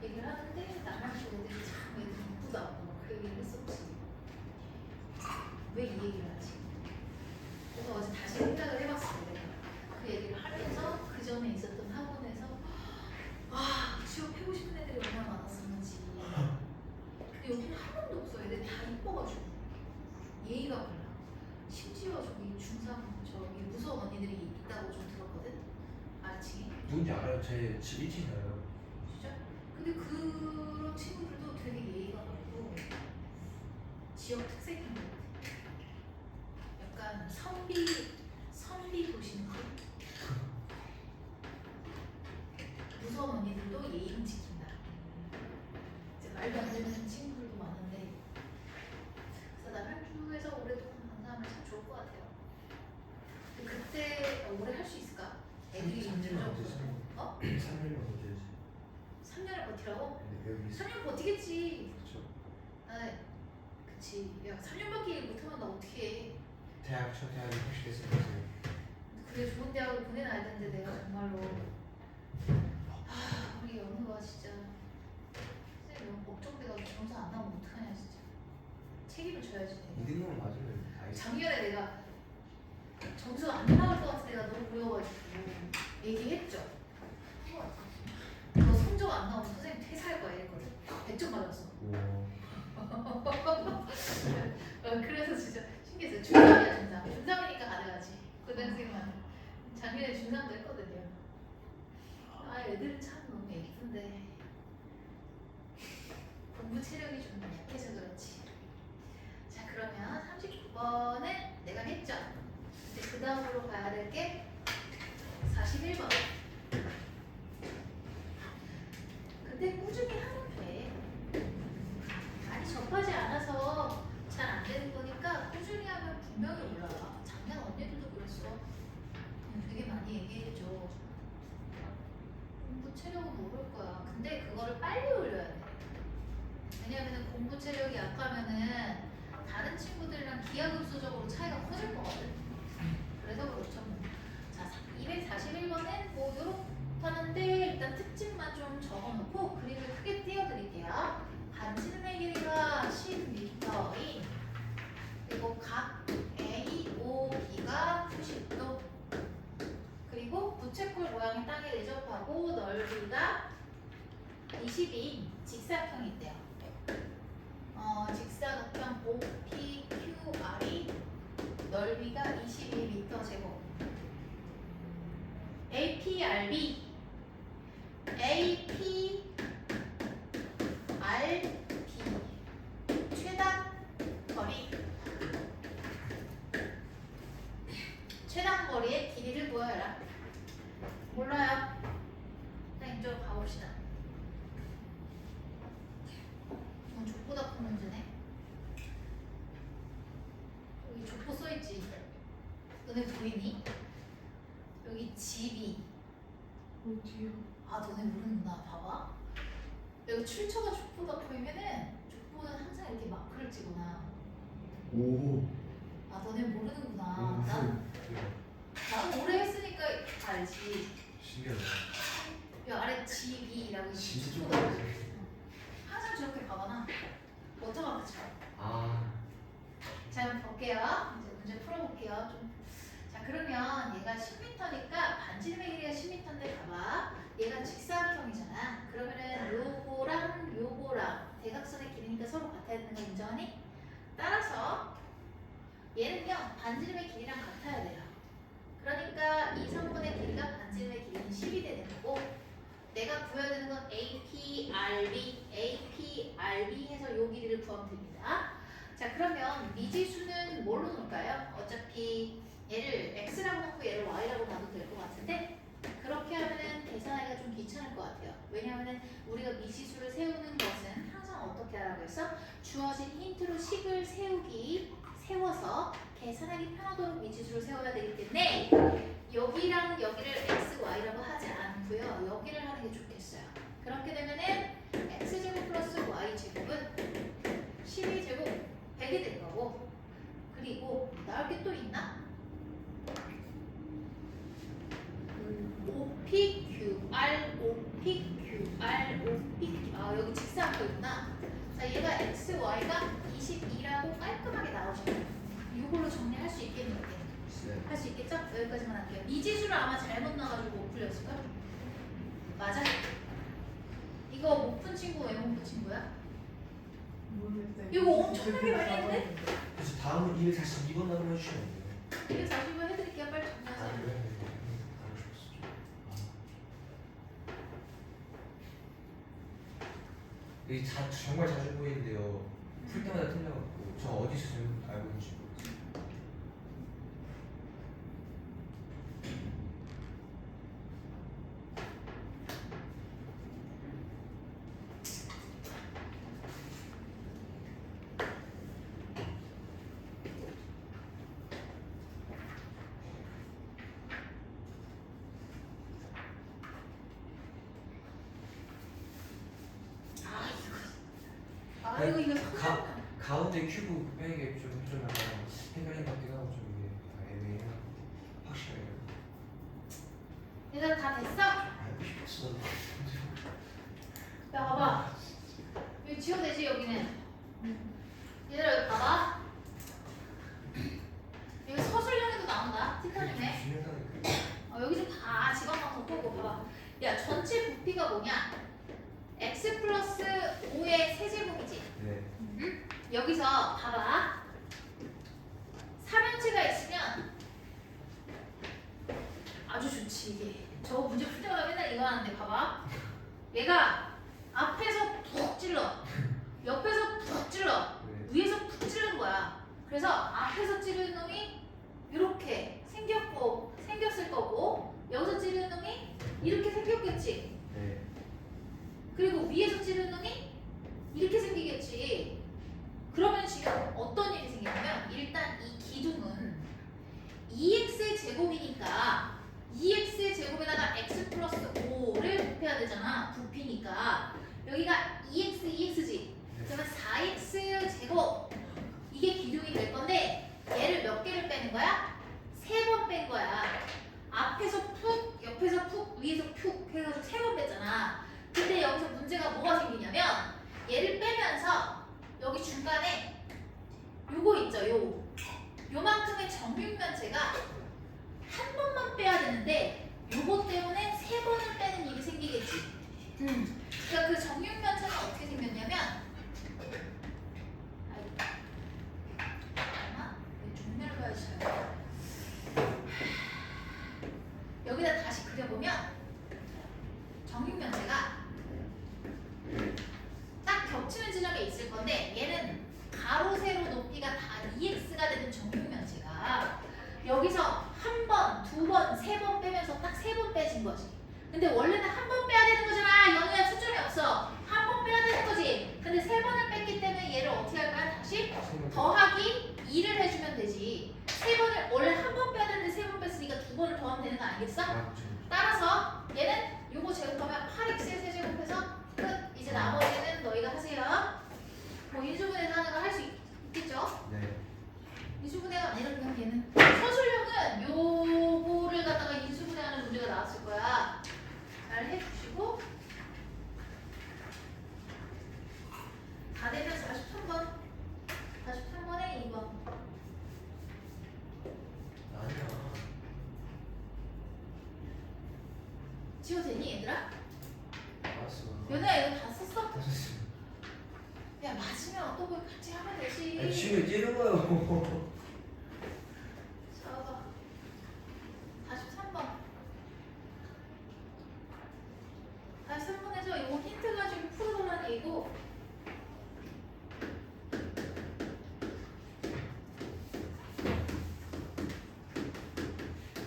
얘기를 하는데 남양주 애들이 참 애들이 이쁘다고 막 그 얘기를 했었지. 왜 이 얘기를 하지? 그래서 어제 다시 생각을 해봤어. 내가 그 얘기를 하면서 그 전에 있었던 학원에서 취업하고 싶은 애들이 얼마나 많았었는지. 근데 여기는 한 명도 없어. 애들이 다 이뻐가지고 예의가 몰라. 심지어 저기 중3 저기 무서운 언니들이 있다고 좀 들었거든. 아래층에. 누군지 알아요? 제 집 1층 알아요. 진짜? 근데 그런 친구들도 되게 예의가 바르고 지역 특색인 것 같아. 약간 선비 도시 느낌? 무서운 언니들도 예의는 지킨다. 이제 말도 안 되는 친구들도 많은데 그래서 남양주에서 오랫동안 강사하면 참 좋을 것 같아요. 근데 그때 오래 할 수 있을까? 애들이 3년만 점점 버텨. 3년만 버텨야지. 3년을 버티라고? 근데 여기 3년 버티겠지. 그렇죠. 그치. 야 3년밖에 일 못하면 나 어떻게 해? 저 대학이 혹시 됐으면 그래 좋은 대학을 보내놔야 되는데 내가 정말로 우리 연우가 진짜 쌤 너무 걱정돼가지고 점수 안 나오면 어떡하냐 진짜. 책임을 져야지 내가. 2등급은 맞으면 다 있어. 작년에 내가 점수 안 나올 것 같은 내가 너무 보여가지고 얘기했죠. 너 성적 안 나오면 선생님 퇴사할 거야 이랬거든. 100점 맞았어. 그래서 진짜 신기했어요. 중3이야 중3. 중3이니까 가능하지. 고등학생만 작년에 중3도 했거든요. 아 애들은 참 너무 예쁜데 공부 체력이 좀 약해서 그렇지. 자 그러면 39번은 내가 했죠. 이제 그 다음으로 가야 될 게 41번. 근데 꾸준히 하면 돼. 많이 접하지 않아서 잘 안 되는 거니까 꾸준히 하면 분명히 올라와. 작년 언니들도 그랬어. 되게 많이 얘기했죠. 공부 체력은 오를 거야. 근데 그거를 빨리 올려야 돼. 왜냐면은 공부 체력이 약하면은 다른 친구들이랑 기하급수적으로 차이가 커질 거거든. 그래서 그렇죠. 자, 241번은 뭐 이렇다는데 일단 특징만 좀 적어놓고 그림을 크게 띄워드릴게요. 반지름의 길이가 10m인 그리고 각 A, O, B가 90도 그리고 부채꼴 모양의 땅에 내접하고 넓이가 20인 직사각형이 있대요. 직사각형 OPQR이 넓이가 22m 제곱. APRB 최단 거리 최단 거리의 길이를 구하여라. 몰라요? 일단 이쪽으로 가봅시다. 이건 족보다 큰 문제네. 여기 족보 써있지? 너네 보이니? 여기 집이 어디요? 아 너네 모르는구나. 봐봐. 여기 출처가 족보다 보이면은 족보는 항상 이렇게 마크를 찍거나. 오. 아 너네 모르는구나. 난 오래 했으니까 알지. 신기하다. 이 아래 GB라고 있는 진짜 족보다 좀 보여. 항상 저렇게 가거나 어쩌면 같이 가. 아. 자 한번 볼게요. 이제 문제 풀어볼게요. 자 그러면 얘가 10m니까 반지름의 길이가 10m인데 봐봐. 얘가 직사각형이잖아. 그러면은 요거랑 대각선의 길이니까 서로 같아야 되는 거 인정하니? 따라서 얘는요 반지름의 길이랑 같아야 돼요. 그러니까 이 성분의 길이가 반지름의 길이는 10이 되는 거고 내가 구해야 되는 건 APRB 해서 요 길이를 구하면 됩니다. 자 그러면 미지수는 뭘로 놓을까요? 어차피 얘를 x라고 놓고 얘를 y라고 놔도 될 것 같은데 그렇게 하면은 계산하기가 좀 귀찮을 것 같아요. 왜냐하면은 우리가 미지수를 세우는 것은 항상 어떻게 하라고 했어? 주어진 힌트로 식을 세워서 계산하기 편하도록 미지수를 세워야 되기 때문에 여기랑 여기를 x, y라고 하지 않고요. 여기를 하는 게 좋겠어요. 그렇게 되면은 x제곱 플러스 y제곱은 12제곱 100이 될 거고 그리고 나올 게 또 있나? OPQR 아 여기 직사각형이구나. 자 얘가 x, y가 22라고 깔끔하게 나오잖아요. 이걸로 정리할 수 있겠네요. 네. 할 수 있겠죠? 여기까지만 할게요. 미지수를 아마 잘못 넣어가지고 못 풀렸을까? 맞아? 이거 못 푼 친구 왜 못 푼 친구야? 모르겠어요. 이거 엄청나게 많이 했는데? 그래서 다음은 242번 나누면 해주시면 안 돼요? 240번 해드릴게요. 빨리 아 정리하세요. 그래? 가고 싶었어. 이게 정말 자주 보이는데요. 풀 때마다 틀려갖고 저 어디서 지금 알고 있는지 모르겠어요. 이거 가운데 큐브 빼는 게 좀 약간 헷갈린 것 같기도 하고 좀 얘들아 다 됐어? 알고 싶었어. 야 봐봐 여기 지워되지 여기는 얘들아 여기 봐봐 여기 서술형에도 나온다 티타늄에 중요하다니까. 여기 좀 봐. 지방방송 보고 봐봐. 야, 전체 부피가 뭐냐? x 플러스 5의 세제곱이지. 네. 여기서 봐봐. 삼형체가 있으면 아주 좋지 이게. 저거 문제 풀 때마다 맨날 이거 하는데 봐봐. 얘가 앞에서 푹 찔러. 옆에서 푹 찔러. 네. 위에서 푹 찌르는 거야. 그래서 앞에서 찌르는 놈이 이렇게 생겼을 거고 여기서 찌르는 놈이 이렇게 생겼겠지. 네. 그리고 위에서 찌르는 놈이 이렇게 생기겠지. 그러면 지금 어떤 일이 생기냐면 일단 이 기둥은 2x의 제곱이니까 2x의 제곱에다가 x 플러스 5를 곱해야 되잖아. 부피니까 여기가 2x, 2x지. 그러면 4x 제곱 이게 기둥이 될 건데 얘를 몇 개를 빼는 거야? 3번 뺀 거야. 앞에서 푹, 옆에서 푹, 위에서 푹 해가지고 3번 뺐잖아. 근데 여기서 문제가 뭐가 생기냐면 얘를 빼면서 여기 중간에 요거 있죠. 요만큼의 정육면체가 한 번만 빼야 되는데 요거 때문에 3번을 빼는 일이 생기겠지. 그러니까 그 정육면체는 어떻게 생겼냐면 종류를 봐야지 잘. 여기다 다시 그려보면 정육면체가 딱 겹치는 지점에 있을 건데 얘는 가로 세로 높이가 다 2x가 되는 정육면체가 여기서 한 번, 두 번, 3번 빼면서 딱 3번 빼진 거지. 근데 원래는 한 번 빼야 되는 거잖아. 연우야 초점이 없어. 한 번 빼야 되는 거지. 근데 3번을 뺐기 때문에 얘를 어떻게 할 거야? 다시 더하기 2를 해주면 되지. 3번을 원래 한 번 빼야 되는데 3번 뺐으니까 2번을 더하면 되는 거 아니겠어? 따라서 얘는 요거 제곱하면 8x의 세제곱해서 끝. 이제 나머지는 너희가 하세요. 뭐 인수분해서 하는 거 할 수 있겠죠? 네. 인수분해가 아니라 그냥 얘는 서술형은 요거를 갖다가 인수분해하는 문제가 나왔을 거야. 잘 해주시고 다 되면 43번 43번에 2번 아니야. 지워되니 얘들아? 알았어. 연우야 이거 다 썼어? 다 썼어. 야 맞으면 또 그걸 같이 하면 되지. 아니, 지금 찌른 거요. 잡아 43번 43번에서 요 힌트 가지고 풀어달라는 얘기고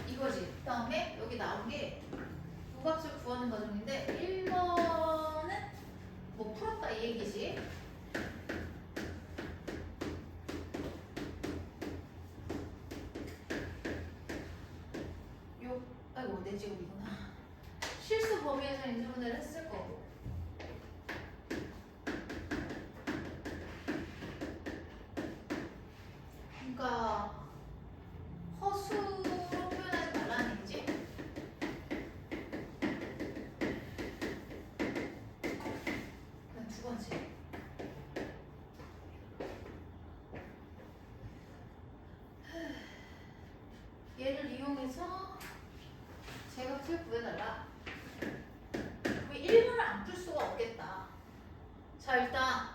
이거지. 그 다음에 여기 나온 게 요값을 구하는 과정인데 1번은 뭐 풀었다 이 얘기지. 아이고 내 제곱이구나. 실수 범위에서 인수분해를 했을 거고. 그러니까 허수로 표현하지 말라는 얘기지. 그냥 두 번째. 얘를 이용해서 제값을 구해달라. 왜 1번을 안 풀 수가 없겠다. 자 일단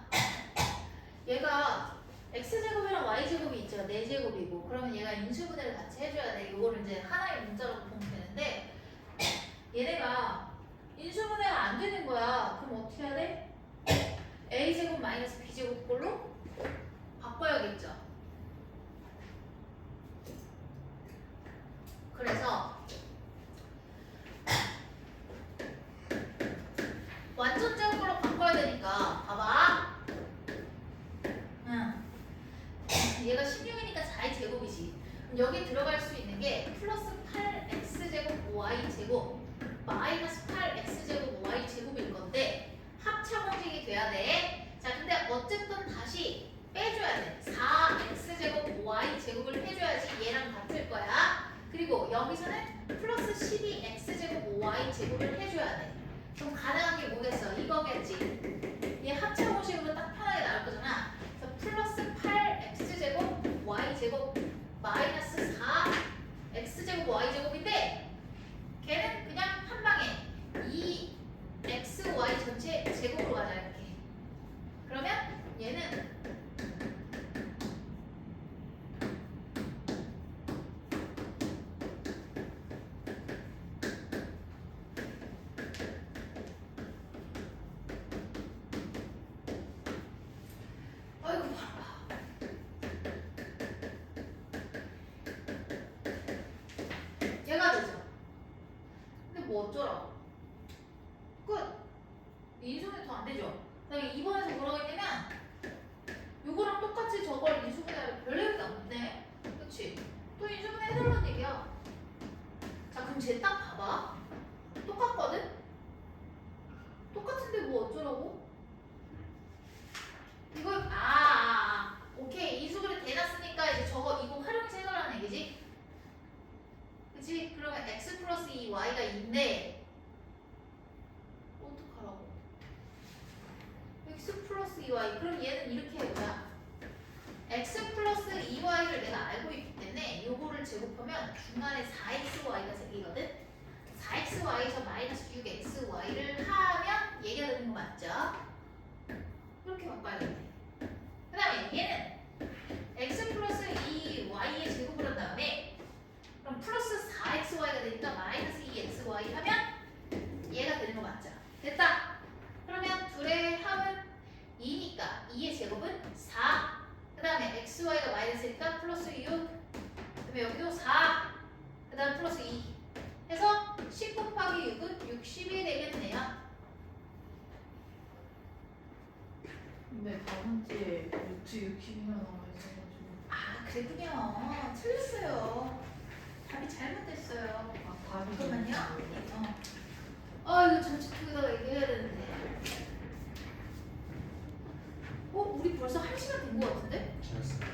얘가 x제곱이랑 y제곱이 있죠. 4제곱이고 그러면 얘가 인수분해를 같이 해줘야 돼. 이거를 이제 하나의 문자로 보면 되는데 얘네가 인수분해가 안 되는 거야. 그럼 어떻게 해야 돼? a제곱 마이너스 b제곱 걸로 바꿔야겠죠. 그래서 완전 제곱으로 바꿔야 되니까 봐봐. 얘가 16이니까 4의 제곱이지. 그럼 여기 들어갈 수 있는 게 플러스 8x제곱 y제곱 마이너스 8x제곱 y제곱일 건데 합차 공식이 돼야 돼. 자 근데 어쨌든 다시 빼줘야 돼. 4x제곱 y제곱을 해줘야지 얘랑 같을 거야. 그리고 여기서는 플러스 12x제곱 y제곱을 해줘야 돼. 그럼 가능한 게 뭐겠어? 이거겠지. 얘 합체 공식으로 딱 편하게 나올 거잖아. 그래서 플러스 8x제곱 y제곱 마이너스 4x제곱 y제곱인데 걔는 그냥 한 방에 2xy 전체 제곱으로 가자 이렇게. 그러면 얘는 아이고 얘가 되죠. 근데 뭐 어쩌라고? 끝. 인수분해 더 안 되죠. 그다음에 2번에서 뭐라고 했냐면 요거랑 똑같이 저걸 인수분해하면 별 얘기가 없네. 그치? 또 인수분해 해달라는 얘기야. 자 그럼 쟤 딱 봐봐. 똑같거든? 똑같은데 뭐 어쩌라고? 이걸 오케이. 인수분해 대놨으니까 이제 저거 이거 활용해서 해달라는 얘기지? 그치? 그러면 x 플러스 2y가 2인데 어떡하라고? x 플러스 2y 그럼 얘는 이렇게 해보자. x 플러스 2y를 내가 알고 있기 때문에 요거를 제곱하면 중간에 4xy가 생기거든? 4xy에서 마이너스 6xy를 하면 얘가 되는 거 맞죠? 이렇게 바꿔야겠네. 그 다음에 얘는 x 플러스 2y의 제곱을 한 다음에 그럼 플러스 4xy가 되니까 마이너스 2xy 하면 얘가 되는 거 맞죠? 됐다. 그러면 둘의 합은 2니까 2의 제곱은 4. 그 다음에 xy가 마이너스니까 플러스 6. 그 다음에 여기도 4. 그 다음 플러스 2. 해서 10 곱하기 6은 60이 되겠네요. 근데 다음주에 루트 60이나 나와 있어가지고. 아 그랬군요. 틀렸어요. 답이 잘못됐어요. 아, 답이 잠깐만요. 잘못된 이거 전체표에다가 얘기해야 되는데. 우리 벌써 1시간 된 거 같은데? 잘했어.